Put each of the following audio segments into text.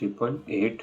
3.8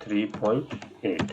3.8،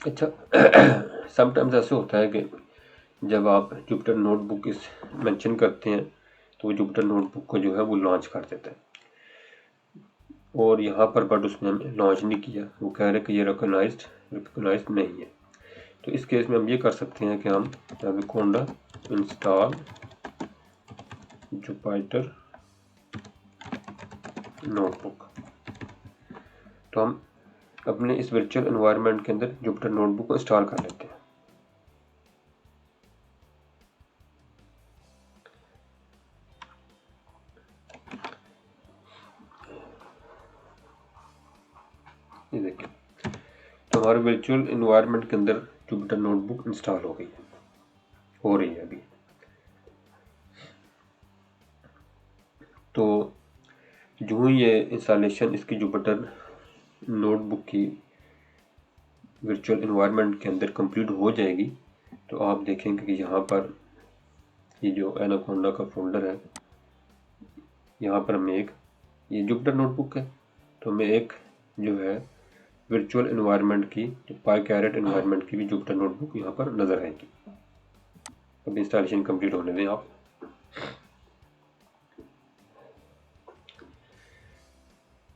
अच्छा some times ऐसे होता है कि जब आप जुपिटर नोटबुक इस मेंशन करते हैं तो जुपिटर नोटबुक को जो है वो लॉन्च कर देता है, और यहाँ पर बट उसने लॉन्च नहीं किया, वो कह रहे कि ये रिकॉग्नाइज्ड नहीं है। तो इस केस में हम ये कर सकते हैं कि हम एनाकोंडा इंस्टॉल जुपिटर नोटबुक, तो हम अपने इस वर्चुअल एनवायरनमेंट के अंदर जुपिटर नोटबुक को इंस्टॉल कर लेते हैं। ये देखिए, तो हमारे वर्चुअल एनवायरनमेंट के अंदर जुपिटर नोटबुक इंस्टॉल हो गई है, हो रही है अभी। तो जो ही ये इंस्टॉलेशन इसकी जुपिटर नोटबुक की वर्चुअल एनवायरनमेंट के अंदर कंप्लीट हो जाएगी, तो आप देखेंगे कि यहाँ पर ये जो एनाकोंडा का फोल्डर है, यहाँ पर हमें एक ये जुपिटर नोटबुक है, तो हमें एक जो है वर्चुअल एनवायरनमेंट की, जो पाईकैरेट एनवायरनमेंट की भी जुपिटर नोटबुक यहाँ पर नज़र आएगी। अब इंस्टॉलेशन कंप्लीट होने दें आप।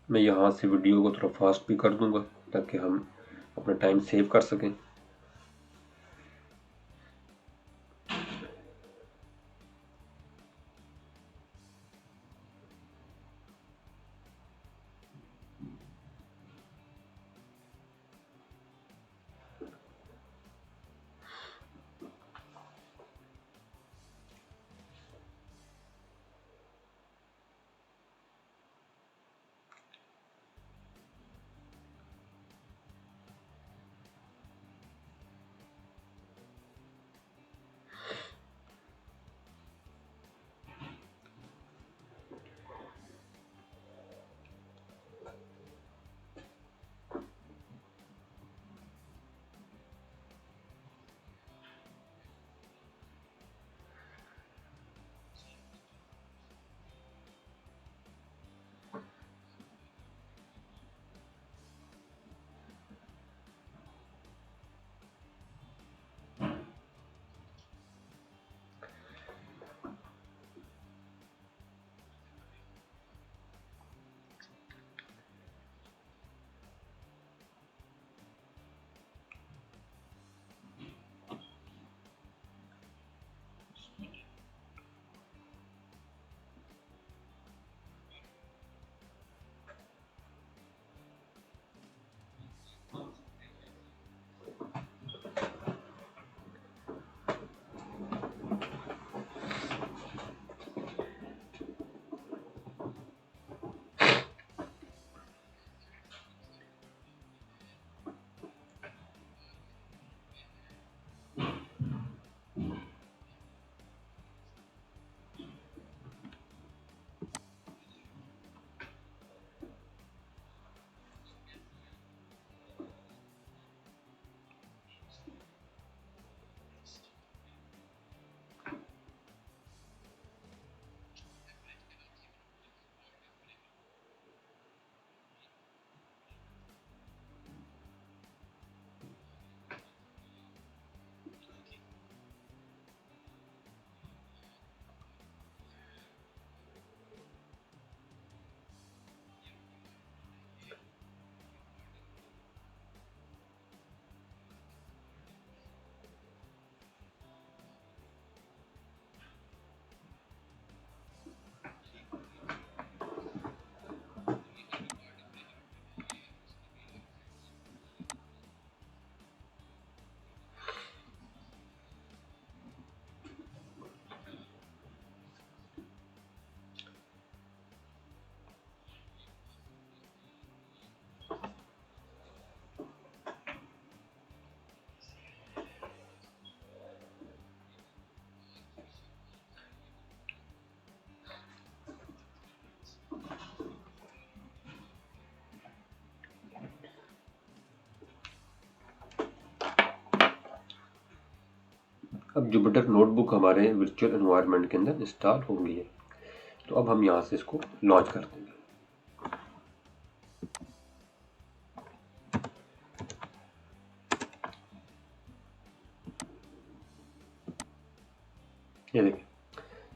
मैं यहाँ से वीडियो को थोड़ा फास्ट भी कर दूंगा ताकि हम अपना टाइम सेव कर सकें। अब जुपिटर नोटबुक हमारे वर्चुअल एनवायरनमेंट के अंदर इंस्टॉल हो गई है, तो अब हम यहाँ से इसको लॉन्च कर देंगे।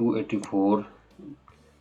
284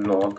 log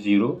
0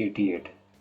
88،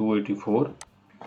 284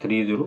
30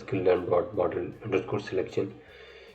sklearn.model_selection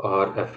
RF